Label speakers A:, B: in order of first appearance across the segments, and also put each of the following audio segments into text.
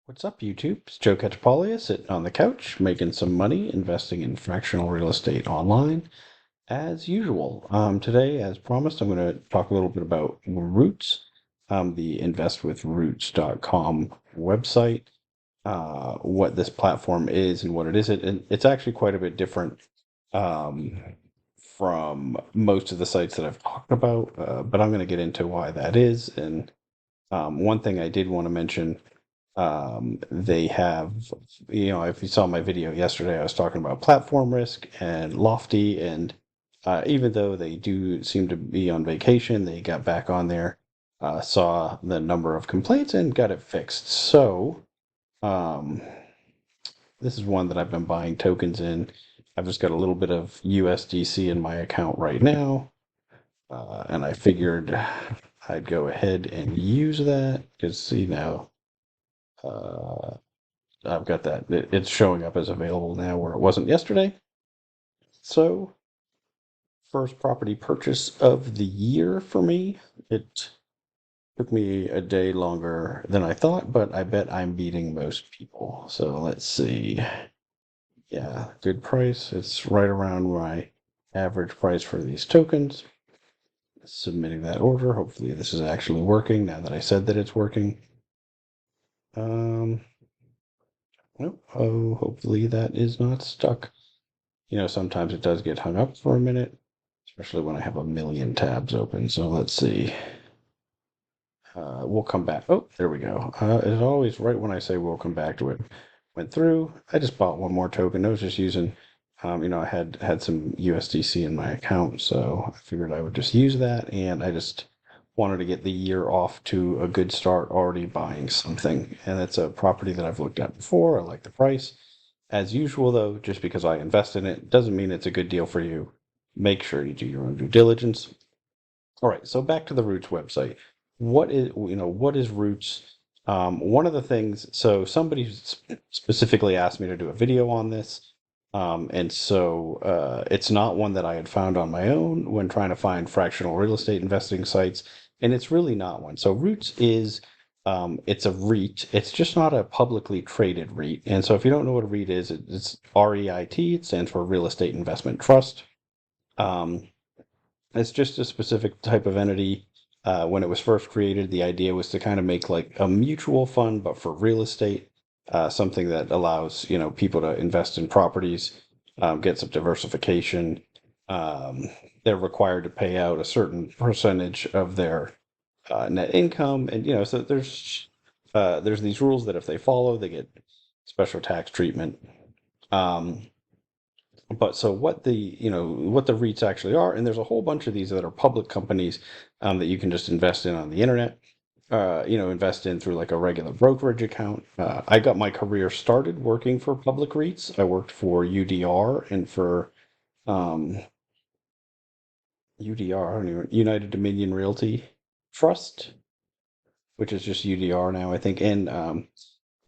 A: What's up, YouTube? It's Joe Catchpolia sitting on the couch, making some money, investing in fractional real estate online, as usual. Today, as promised, I'm going to talk a little bit about Roots, the investwithroots.com website, what this platform is and what it isn't. And it's actually quite a bit different um, from most of the sites that I've talked about, but I'm going to get into why that is. And one thing I did want to mention, they have, if you saw my video yesterday, I was talking about platform risk and Lofty, and even though they do seem to be on vacation, they got back on there, saw the number of complaints, and got it fixed. So, um, this is one that I've been buying tokens in. I've just got a little bit of USDC in my account right now, and I figured I'd go ahead and use that because, see now. Uh, I've got that. It's showing up as available now where it wasn't yesterday. So, first property purchase of the year for me. It took me a day longer than I thought, but I bet I'm beating most people. So, let's see. Yeah, good price. It's right around my average price for these tokens. Submitting that order. Hopefully, this is actually working now that I said that it's working. Um, oh, hopefully that is not stuck. Sometimes it does get hung up for a minute, especially when I have a million tabs open. So let's see. We'll come back. Oh, there we go. As always, right when I say we'll come back to it, went through. I just bought one more token. I was just using, I had some USDC in my account, so I figured I would just use that, and I just wanted to get the year off to a good start already buying something. And it's a property that I've looked at before. I like the price. As usual, though, just because I invest in it doesn't mean it's a good deal for you. Make sure you do your own due diligence. All right, so back to the Roots website. What is Roots? One of the things, so somebody specifically asked me to do a video on this, and so it's not one that I had found on my own when trying to find fractional real estate investing sites, and it's really not one. So Roots is, it's a REIT. It's just not a publicly traded REIT. And so if you don't know what a REIT is, it's REIT. It stands for Real Estate Investment Trust. Um, it's just a specific type of entity. When it was first created, the idea was to kind of make like a mutual fund, but for real estate, something that allows people to invest in properties, get some diversification. Um, they're required to pay out a certain percentage of their net income, and so there's these rules that if they follow, they get special tax treatment. Um, but so what the REITs actually are, and there's a whole bunch of these that are public companies that you can just invest in on the internet. Invest in through like a regular brokerage account. I got my career started working for public REITs. I worked for UDR and for um, UDR, don't even, United Dominion Realty Trust, which is just UDR now, I think, and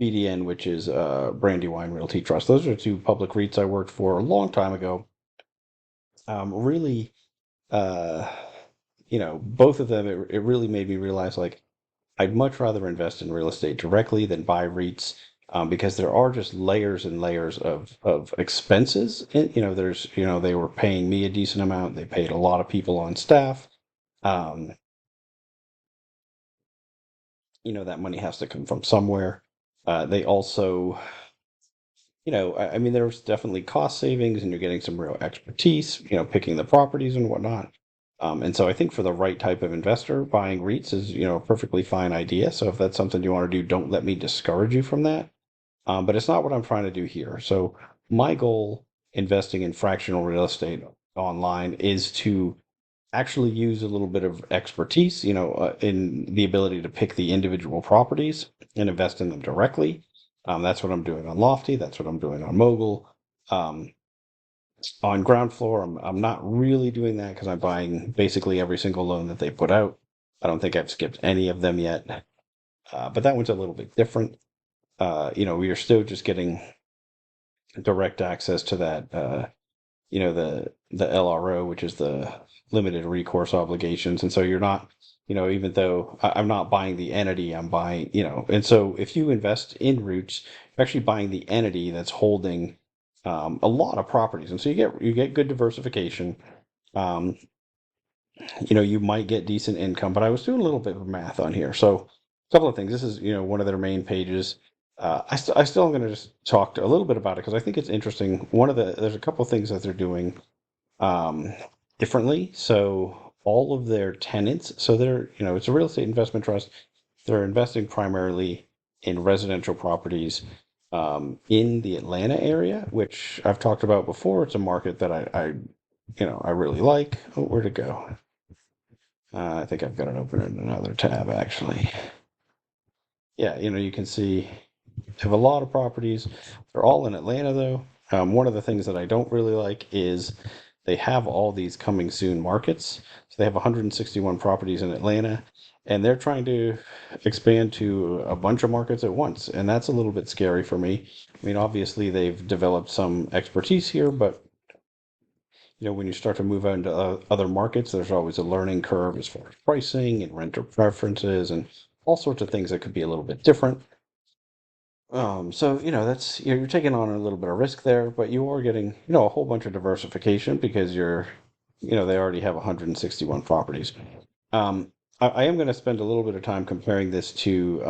A: BDN, which is Brandywine Realty Trust. Those are two public REITs I worked for a long time ago. Really, uh, both of them, it really made me realize like I'd much rather invest in real estate directly than buy REITs, because there are just layers and layers of expenses. They were paying me a decent amount. They paid a lot of people on staff. Um, that money has to come from somewhere. They also, I mean, there's definitely cost savings, and you're getting some real expertise, picking the properties and whatnot. And so I think for the right type of investor, buying REITs is, a perfectly fine idea. So if that's something you want to do, don't let me discourage you from that. But it's not what I'm trying to do here. So my goal investing in fractional real estate online is to actually use a little bit of expertise, in the ability to pick the individual properties and invest in them directly. That's what I'm doing on Lofty. That's what I'm doing on Mogul. Um, on Groundfloor, I'm not really doing that because I'm buying basically every single loan that they put out. I don't think I've skipped any of them yet, but that one's a little bit different. We are still just getting direct access to that the LRO, which is the limited recourse obligations. And so you're not, even though I'm not buying the entity, I'm buying, and so if you invest in REITs, you're actually buying the entity that's holding a lot of properties. And so you get good diversification. Um, you might get decent income, but I was doing a little bit of math on here. So a couple of things. This is, one of their main pages. I still am going to just talk a little bit about it because I think it's interesting. There's a couple of things that they're doing um, differently. So all of their tenants, so it's a real estate investment trust. They're investing primarily in residential properties in the Atlanta area, which I've talked about before. It's a market that I really like. Oh, where'd it go? I think I've got it open in another tab actually. Yeah, you can see they have a lot of properties. They're all in Atlanta though. One of the things that I don't really like is they have all these coming soon markets. So they have 161 properties in Atlanta, and they're trying to expand to a bunch of markets at once. And that's a little bit scary for me. I mean, obviously they've developed some expertise here, but when you start to move out into other markets, there's always a learning curve as far as pricing and renter preferences and all sorts of things that could be a little bit different. So that's you're taking on a little bit of risk there, but you are getting a whole bunch of diversification because they already have 161 properties. Um, I am going to spend a little bit of time comparing this to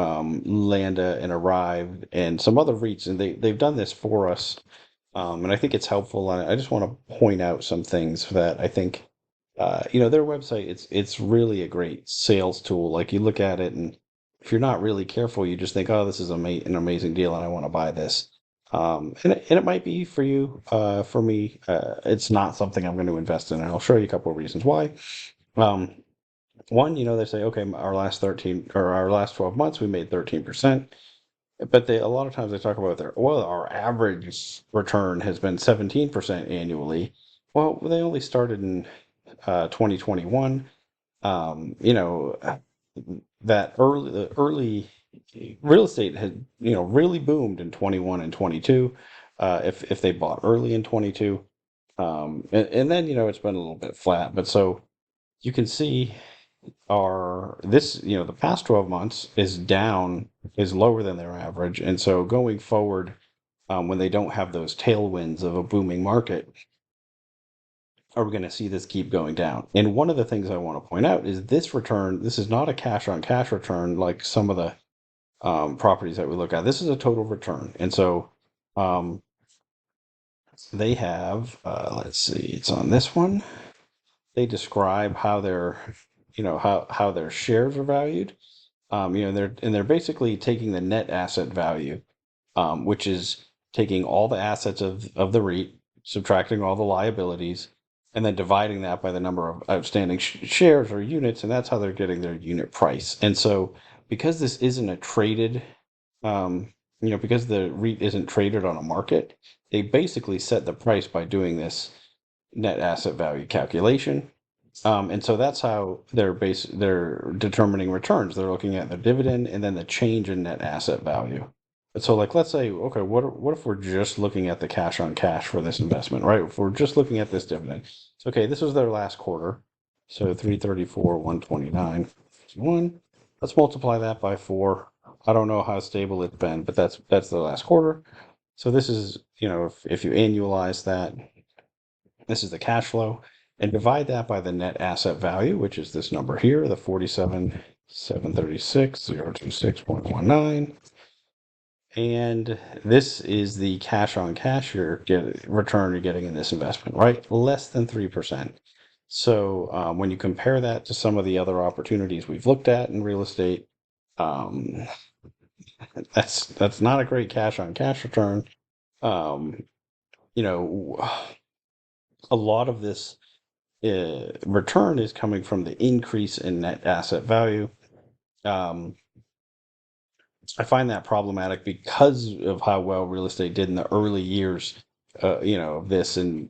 A: Landa and Arrive and some other REITs, and they've done this for us, and I think it's helpful. And I just want to point out some things that I think, their website. It's really a great sales tool. Like you look at it, and if you're not really careful, you just think, "Oh, this is an amazing deal, and I want to buy this." And it might be for you. For me, it's not something I'm going to invest in, and I'll show you a couple of reasons why. Um, One, they say, okay, our last 12 months, we made 13%. But a lot of times they talk about our average return has been 17% annually. Well, they only started in 2021. The early real estate had, really boomed in 21 and 22. If they bought early in 22. And then, it's been a little bit flat. But so you can see the past 12 months is lower than their average. And so going forward, when they don't have those tailwinds of a booming market, are we going to see this keep going down? And one of the things I want to point out is this is not a cash on cash return like some of the properties that we look at. This is a total return. And so um, they have, let's see, it's on this one. They describe how how their shares are valued. They're basically taking the net asset value, which is taking all the assets of the REIT, subtracting all the liabilities, and then dividing that by the number of outstanding shares or units, and that's how they're getting their unit price. And so, because this isn't a traded, because the REIT isn't traded on a market, they basically set the price by doing this net asset value calculation. And so that's how they're determining returns. They're looking at the dividend and then the change in net asset value. But so like let's say, okay, what if we're just looking at the cash on cash for this investment, right? If we're just looking at this dividend. So okay, this was their last quarter. So 334, 129, 1. Let's multiply that by 4. I don't know how stable it's been, but that's the last quarter. So this is, if you annualize that, this is the cash flow, and divide that by the net asset value, which is this number here, the 47,736,026.19. And this is the cash on cash return you're getting in this investment, right? Less than 3%. So when you compare that to some of the other opportunities we've looked at in real estate, um, that's not a great cash on cash return. Um, you know, a lot of this return is coming from the increase in net asset value. Um, I find that problematic because of how well real estate did in the early years, of this, and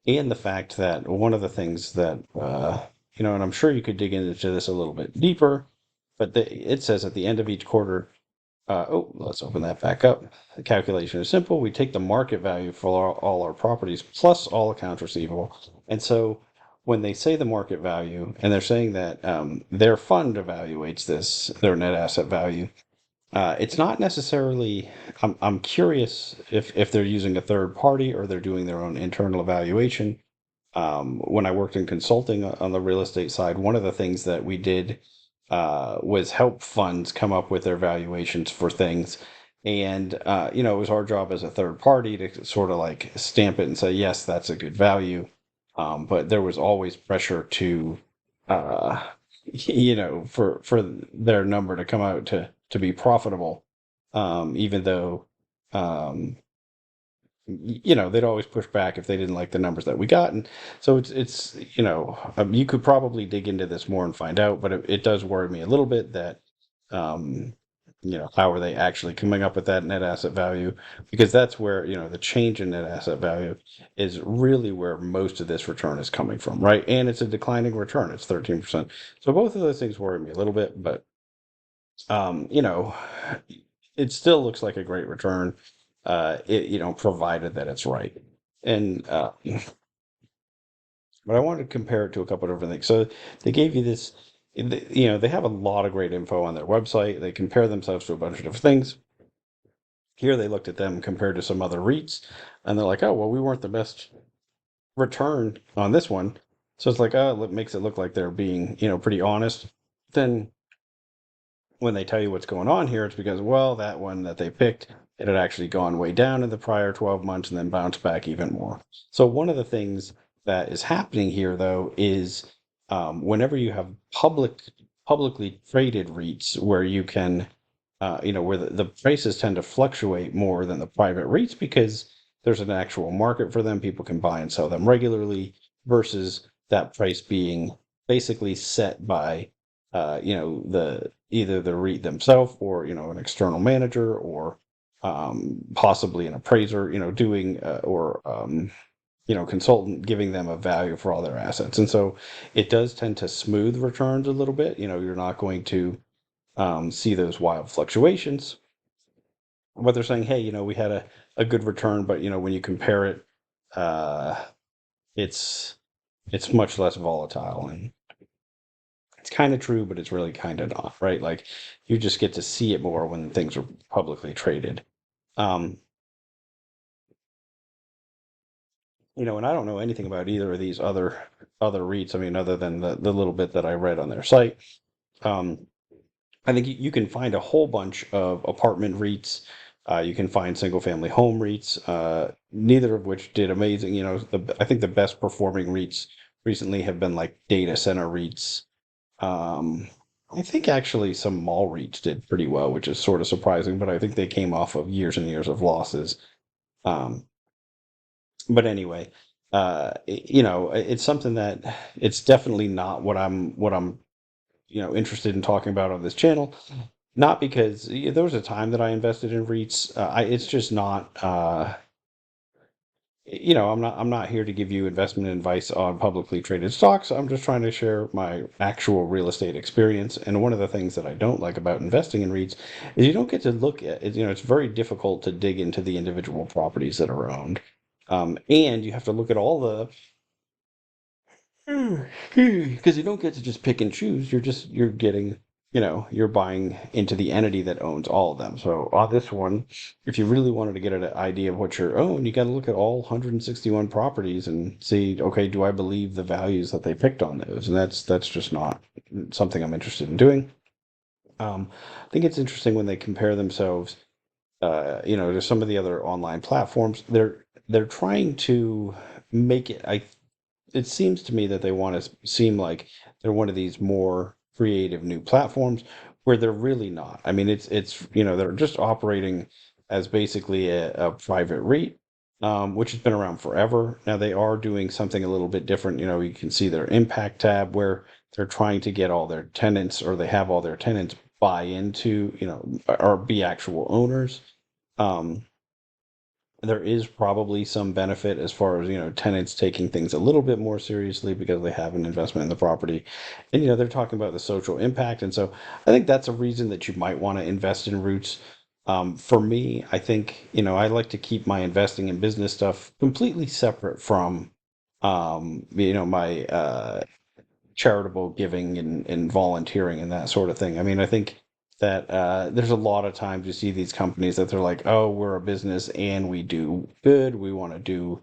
A: the fact that one of the things that and I'm sure you could dig into this a little bit deeper, but it says at the end of each quarter, Let's open that back up. The calculation is simple. We take the market value for all our properties plus all accounts receivable. And so when they say the market value, and they're saying that their fund evaluates this, their net asset value, it's not necessarily. I'm curious if they're using a third party or they're doing their own internal evaluation. When I worked in consulting on the real estate side, one of the things that we did was help funds come up with their valuations for things. And, it was our job as a third party to sort of like stamp it and say, yes, that's a good value. But there was always pressure to, uh, for their number to come out to be profitable, even though, um, they'd always push back if they didn't like the numbers that we got. And so you could probably dig into this more and find out, but it does worry me a little bit that, um, how are they actually coming up with that net asset value? Because that's where, the change in net asset value is really where most of this return is coming from, right? And it's a declining return. It's 13%. So both of those things worry me a little bit, but, um, you know, it still looks like a great return, provided that it's right. And but I wanted to compare it to a couple of different things. So they gave you this, they have a lot of great info on their website. They compare themselves to a bunch of different things. Here they looked at them compared to some other REITs, and they're like, oh well, we weren't the best return on this one. So it's like, oh, it makes it look like they're being, pretty honest. Then when they tell you what's going on here, it's because, well, that one that they picked, it had actually gone way down in the prior 12 months and then bounced back even more. So, one of the things that is happening here, though, is whenever you have publicly traded REITs where you can, where the prices tend to fluctuate more than the private REITs because there's an actual market for them, people can buy and sell them regularly versus that price being basically set by the either the REIT themselves or an external manager or possibly an appraiser, doing or consultant giving them a value for all their assets. And so it does tend to smooth returns a little bit. You're not going to see those wild fluctuations. But they're saying, hey, we had a good return, but when you compare it, uh, it's it's much less volatile. And it's kind of true, but it's really kind of not, right? Like you just get to see it more when things are publicly traded. Um, and I don't know anything about either of these other REITs. I mean, other than the little bit that I read on their site. Um, I think you can find a whole bunch of apartment REITs. You can find single family home REITs, neither of which did amazing. I think the best performing REITs recently have been like data center REITs. Um, I think actually some mall REITs did pretty well, which is sort of surprising, but I think they came off of years and years of losses. Um, but anyway, it's something that it's definitely not what I'm interested in talking about on this channel. Not because there was a time that I invested in REITs. It's just not. I'm not here to give you investment advice on publicly traded stocks. I'm just trying to share my actual real estate experience. And one of the things that I don't like about investing in REITs is you don't get to look at it. It's very difficult to dig into the individual properties that are owned. And you have to look at all the because you don't get to just pick and choose. You're getting, you're buying into the entity that owns all of them. So on this one, if you really wanted to get an idea of what you own, you got to look at all 161 properties and see, okay, do I believe the values that they picked on those? And that's just not something I'm interested in doing. I think it's interesting when they compare themselves, to some of the other online platforms. They're trying to make it. It seems to me that they want to seem like they're one of these more creative new platforms where they're really not. I mean, it's they're just operating as basically a private REIT, which has been around forever. Now they are doing something a little bit different. You can see their impact tab where they're trying to get all their tenants, or they have all their tenants buy into, or be actual owners. Um, There is probably some benefit as far as, tenants taking things a little bit more seriously because they have an investment in the property. And, they're talking about the social impact. And so I think that's a reason that you might want to invest in roots. For me, I think, I like to keep my investing in business stuff completely separate from, my charitable giving and volunteering and that sort of thing. I mean, I think that there's a lot of times you see these companies that they're like, oh, we're a business and we do good. We want to do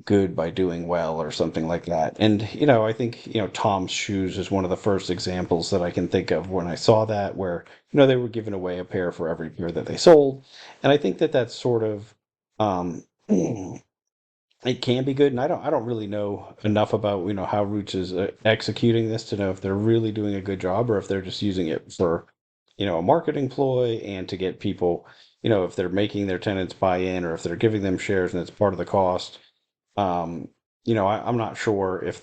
A: good by doing well or something like that. And I think Tom's Shoes is one of the first examples that I can think of when I saw that, where they were giving away a pair for every pair that they sold. And I think that that's sort of um, it can be good, and I don't really know enough about how Roots is executing this to know if they're really doing a good job or if they're just using it for a marketing ploy and to get people, if they're making their tenants buy in or if they're giving them shares and it's part of the cost. um I'm not sure if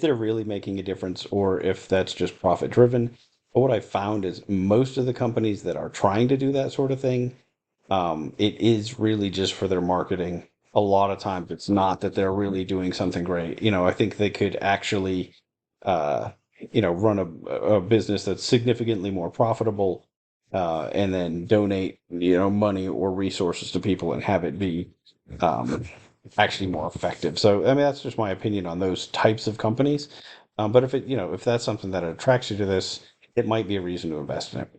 A: they're really making a difference or if that's just profit driven. But what I found is most of the companies that are trying to do that sort of thing, it is really just for their marketing. A lot of times it's not that they're really doing something great. I think they could actually, uh, run a business that's significantly more profitable, and then donate, money or resources to people and have it be, um, actually more effective. So, I mean, that's just my opinion on those types of companies. But if that's something that attracts you to this, it might be a reason to invest in it.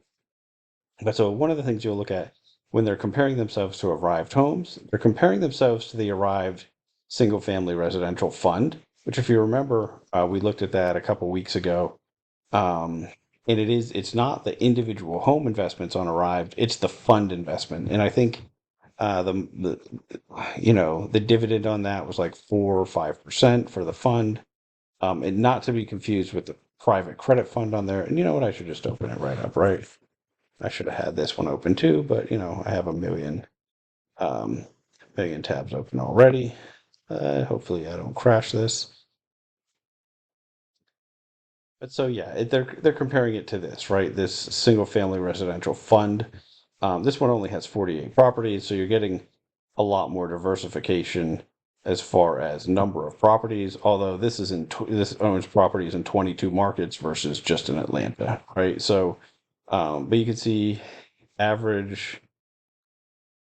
A: But so one of the things you'll look at when they're comparing themselves to Arrived Homes, they're comparing themselves to the Arrived Single Family Residential Fund, which, if you remember, we looked at that a couple weeks ago. Um, and it's not the individual home investments on Arrived, it's the fund investment. And I think the dividend on that was like 4 or 5% for the fund. And not to be confused with the private credit fund on there. And you know what? I should just open it right up, right? I should have had this one open too, but I have um, million tabs open already. Hopefully I don't crash this. But so yeah, they're comparing it to this, right? This single family residential fund. This one only has 48 properties, so you're getting a lot more diversification as far as number of properties. Although this owns properties in 22 markets versus just in Atlanta, right? So, but you can see average.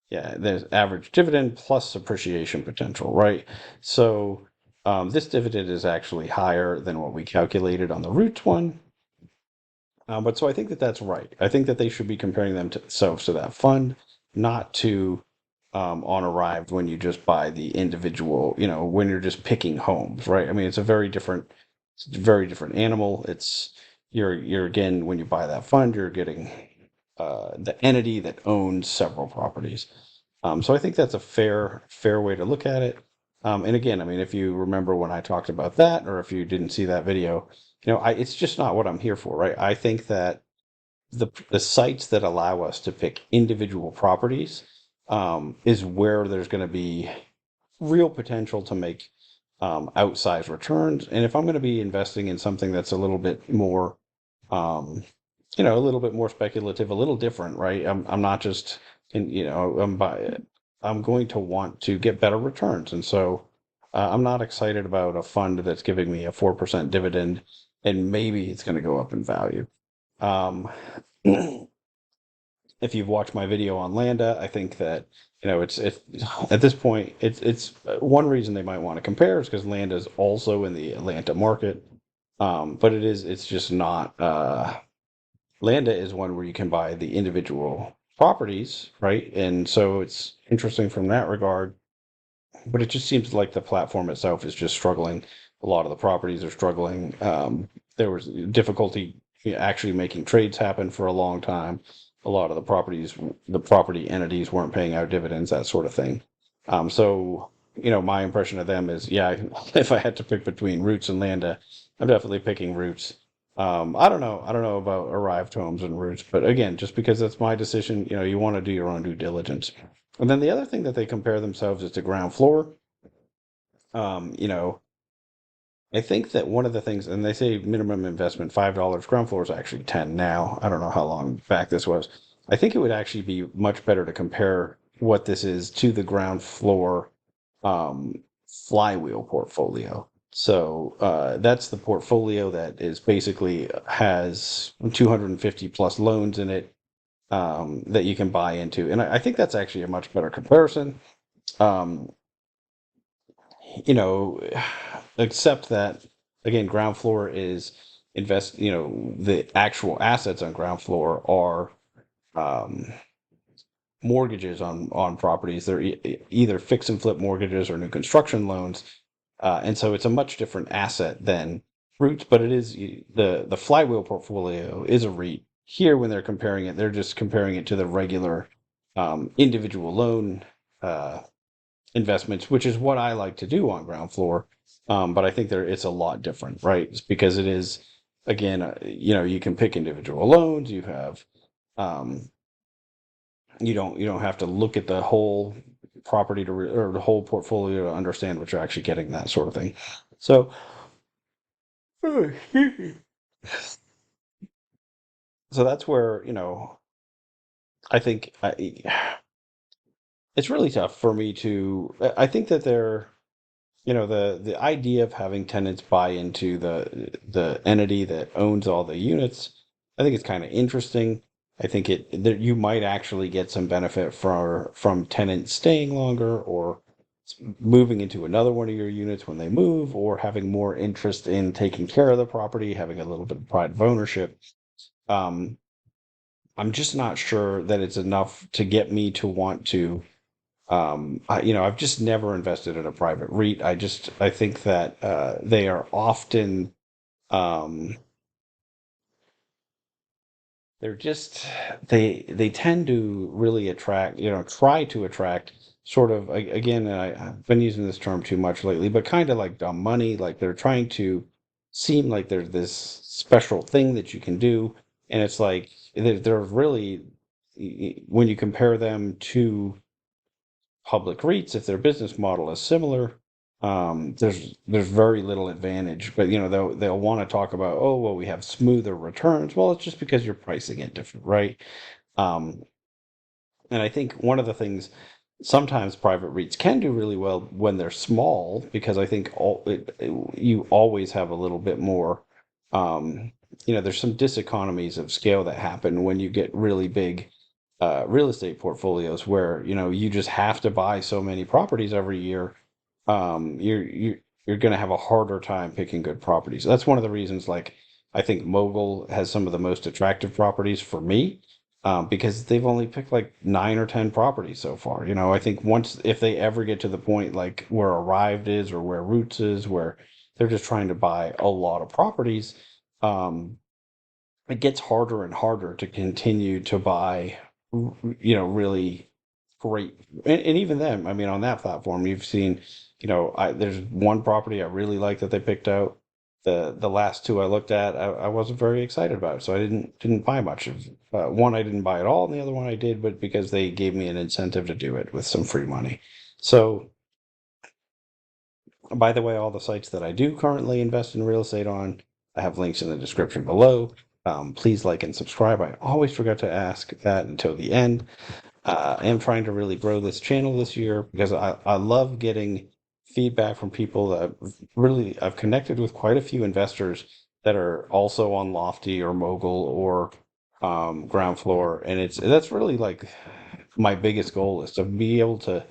A: Yeah, there's average dividend plus appreciation potential, right? So this dividend is actually higher than what we calculated on the Roots one. But so I think that that's right. I think that they should be comparing themselves to that fund, not to on Arrived when you just buy the individual, when you're just picking homes, right? I mean, it's a very different animal. You're again, when you buy that fund, you're getting the entity that owns several properties. So I think that's a fair way to look at it. And again, I mean, if you remember when I talked about that, or if you didn't see that video, it's just not what I'm here for, right? I think that the sites that allow us to pick individual properties, is where there's going to be real potential to make outsized returns. And if I'm going to be investing in something that's a little bit more, um, a little bit more speculative, a little different, right? I'm not just in, I'm going to want to get better returns. And so I'm not excited about a fund that's giving me a 4% dividend and maybe it's going to go up in value. Um, if you've watched my video on Landa, I think that it's at this point it's one reason they might want to compare is because Landa is also in the Atlanta market, but it's just not. Landa is one where you can buy the individual properties, right? And so it's interesting from that regard, but it just seems like the platform itself is just struggling. A lot of the properties are struggling. There was difficulty actually making trades happen for a long time. A lot of the property entities weren't paying out dividends, that sort of thing. So, my impression of them is, yeah, if I had to pick between Roots and Landa, I'm definitely picking Roots. I don't know. I don't know about Arrived Homes and Roots, but again, just because that's my decision, you want to do your own due diligence. And then the other thing that they compare themselves is to Groundfloor. You know, I think that one of the things, and they say minimum investment $5. Groundfloor is actually 10 now. I don't know how long back this was. I think it would actually be much better to compare what this is to the ground floor flywheel portfolio. So that's the portfolio that is basically has 250 plus loans in it that you can buy into, and I think that's actually a much better comparison. Um, you know, except that again, ground floor is invest. The actual assets on ground floor are um, mortgages on properties. They're either fix and flip mortgages or new construction loans, and so it's a much different asset than REITs. But it is the flywheel portfolio is a REIT. Here, when they're comparing it, they're just comparing it to the regular individual loan uh, investments, which is what I like to do on ground floor. But I think it's a lot different, right? It's because it is again, you can pick individual loans. You have um, you don't have to look at the whole property or the whole portfolio to understand what you're actually getting, that sort of thing. So, so that's where I think it's really tough for me to. I think that the idea of having tenants buy into the entity that owns all the units, I think it's kind of interesting. I think that you might actually get some benefit from tenants staying longer or moving into another one of your units when they move, or having more interest in taking care of the property, having a little bit of pride of ownership. Um, I'm just not sure that it's enough to get me to want to I've just never invested in a private REIT. I think that they are often um, they're just they tend to really attract, try to attract sort of again, and I've been using this term too much lately, but kind of like dumb money. Like they're trying to seem like there's this special thing that you can do, and it's like they're really when you compare them to public REITs, if their business model is similar, there's very little advantage. But they'll want to talk about, oh well, we have smoother returns. Well, it's just because you're pricing it different, right? Um, and I think one of the things sometimes private REITs can do really well when they're small, because I think you always have a little bit more. Um, there's some diseconomies of scale that happen when you get really big real estate portfolios where you just have to buy so many properties every year. You're going to have a harder time picking good properties. That's one of the reasons. Like I think Mogul has some of the most attractive properties for me because they've only picked like 9 or 10 properties so far. I think once if they ever get to the point like where Arrived is or where Roots is, where they're just trying to buy a lot of properties, um, it gets harder and harder to continue to buy, really great. And even them, I mean, on that platform, you've seen, there's one property I really like that they picked out. The last two I looked at, I wasn't very excited about, so I didn't buy much of. One I didn't buy at all, and the other one I did, but because they gave me an incentive to do it with some free money. So by the way, all the sites that I do currently invest in real estate on, I have links in the description below. Please like and subscribe. I always forgot to ask that until the end. I am trying to really grow this channel this year because I love getting feedback from people that I've connected with quite a few investors that are also on Lofty or Mogul or Ground Floor, and that's really like my biggest goal is to be able to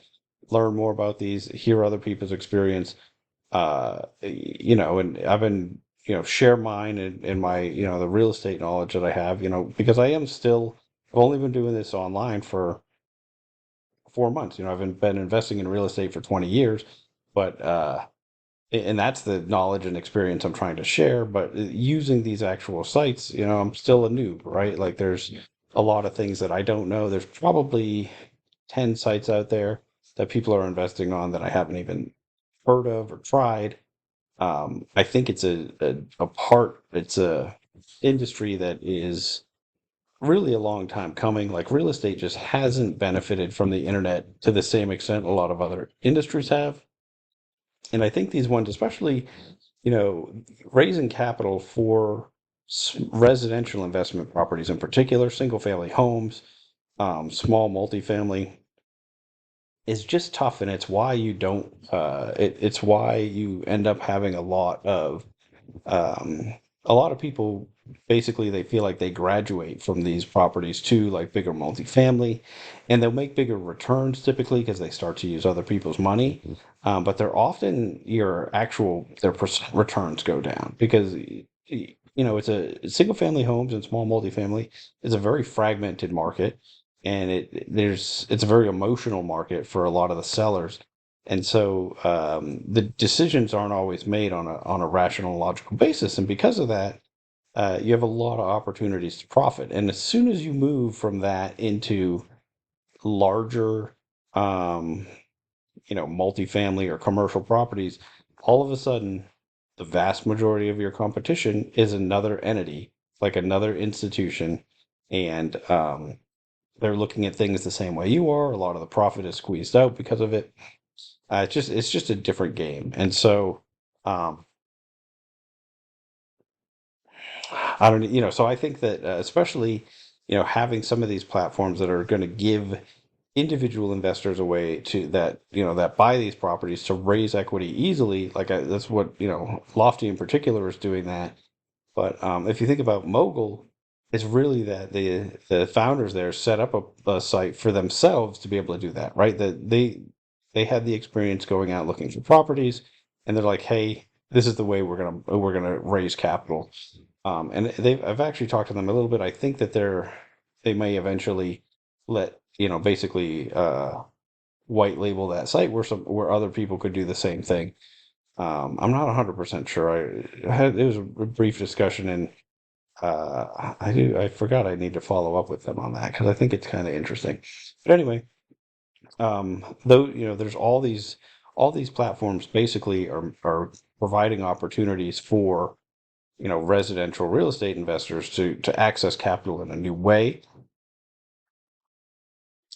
A: learn more about these, hear other people's experience, and I've been, share mine and my, the real estate knowledge that I have, because I've only been doing this online for 4 months. I've been investing in real estate for 20 years, but, and that's the knowledge and experience I'm trying to share. But using these actual sites, I'm still a noob, right? Like there's a lot of things that I don't know. There's probably 10 sites out there that people are investing on that I haven't even heard of or tried. I think it's a industry that is really a long time coming. Like real estate just hasn't benefited from the internet to the same extent a lot of other industries have. And I think these ones, especially, you know, raising capital for residential investment properties in particular, single family homes. small multifamily is just tough, and it's why you don't. It's why you end up having um, a lot of people basically they feel like they graduate from these properties to like bigger multifamily, and they'll make bigger returns typically because they start to use other people's money. But they're often their returns go down because it's a single family homes and small multifamily is a very fragmented market, and it's a very emotional market for a lot of the sellers. And so the decisions aren't always made on a rational, logical basis, and because of that, you have a lot of opportunities to profit. And as soon as you move from that into larger, um, multifamily or commercial properties, all of a sudden, the vast majority of your competition is another entity, like another institution, and they're looking at things the same way you are. A lot of the profit is squeezed out because of it. It's just a different game, and so um, I don't, so I think that especially having some of these platforms that are going to give individual investors a way to that buy these properties to raise equity easily. That's what Lofty in particular is doing that. But if you think about Mogul, it's really that the founders there set up a site for themselves to be able to do that, right? That they had the experience going out looking for properties, and they're like, "Hey, this is the way we're gonna raise capital." And I've actually talked to them a little bit. I think that they may eventually let basically white label that site where other people could do the same thing. I'm not 100% sure. It was a brief discussion, and I forgot I need to follow up with them on that because I think it's kind of interesting. But anyway, though there's all these platforms basically are providing opportunities for residential real estate investors to access capital in a new way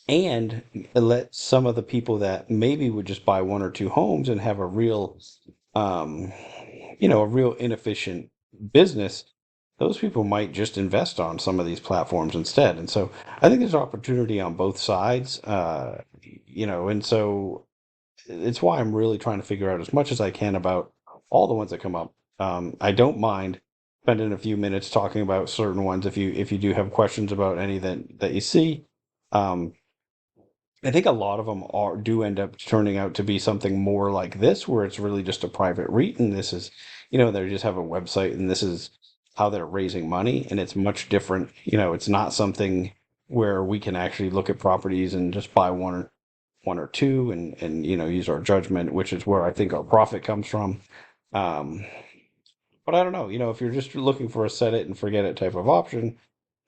A: and let some of the people that maybe would just buy one or two homes and have um, a real inefficient business, those people might just invest on some of these platforms instead. And so I think there's opportunity on both sides, and so it's why I'm really trying to figure out as much as I can about all the ones that come up. I don't mind spending a few minutes talking about certain ones if you do have questions about any that you see. Um, I think a lot of them do end up turning out to be something more like this, where it's really just a private REIT, and this is, they just have a website, and this is how they're raising money, and it's much different. It's not something where we can actually look at properties and just buy one or two, and use our judgment, which is where I think our profit comes from. Um, but I don't know, if you're just looking for a set it and forget it type of option,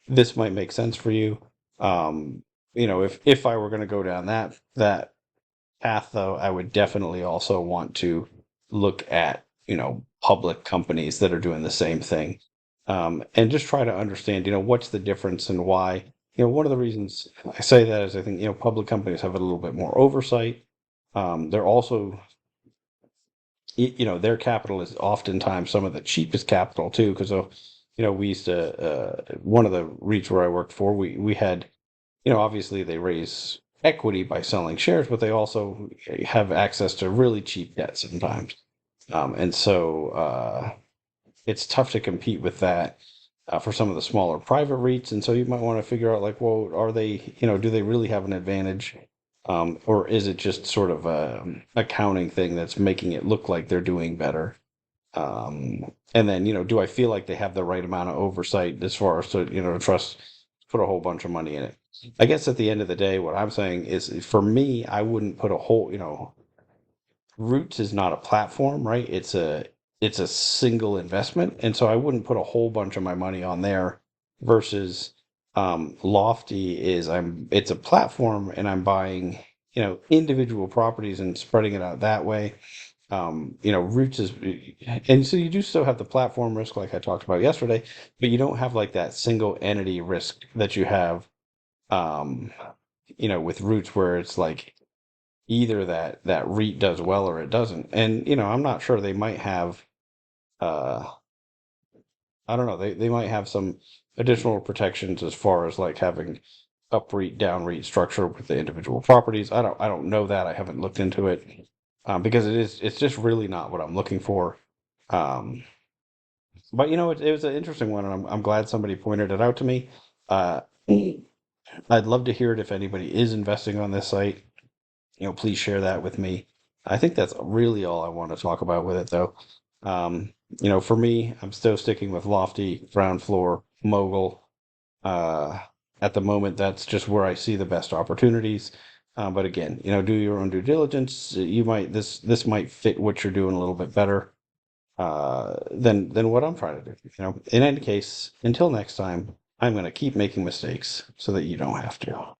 A: this might make sense for you. Um, if I were going to go down that path, though, I would definitely also want to look at public companies that are doing the same thing, and just try to understand what's the difference and why. One of the reasons I say that is I think public companies have a little bit more oversight. They're also their capital is oftentimes some of the cheapest capital too, because we used to one of the REITs where I worked for, we had obviously they raise equity by selling shares, but they also have access to really cheap debt sometimes. And so it's tough to compete with that for some of the smaller private REITs. And so you might want to figure out like, well, are they, do they really have an advantage? Or is it just sort of a accounting thing that's making it look like they're doing better? And then, do I feel like they have the right amount of oversight as far as to, trust, put a whole bunch of money in it? I guess at the end of the day, what I'm saying is for me, I wouldn't put a whole, Roots is not a platform, right? It's a single investment, and so I wouldn't put a whole bunch of my money on there versus Lofty is it's a platform and I'm buying, individual properties and spreading it out that way. Roots is, and so you do still have the platform risk like I talked about yesterday, but you don't have like that single entity risk that you have um, with Roots where it's like either that REIT does well or it doesn't. And I'm not sure they might have uh I don't know, they might have some additional protections as far as like having up REIT, down REIT structure with the individual properties. I don't know that. I haven't looked into it because it's just really not what I'm looking for. Um, but it was an interesting one, and I'm glad somebody pointed it out to me. Uh, I'd love to hear it if anybody is investing on this site. Please share that with me. I think that's really all I want to talk about with it, though. For me, I'm still sticking with Lofty, Ground Floor, Mogul. Uh, at the moment, that's just where I see the best opportunities. But again, do your own due diligence. You might this might fit what you're doing a little bit better than what I'm trying to do. In any case, until next time, I'm going to keep making mistakes so that you don't have to.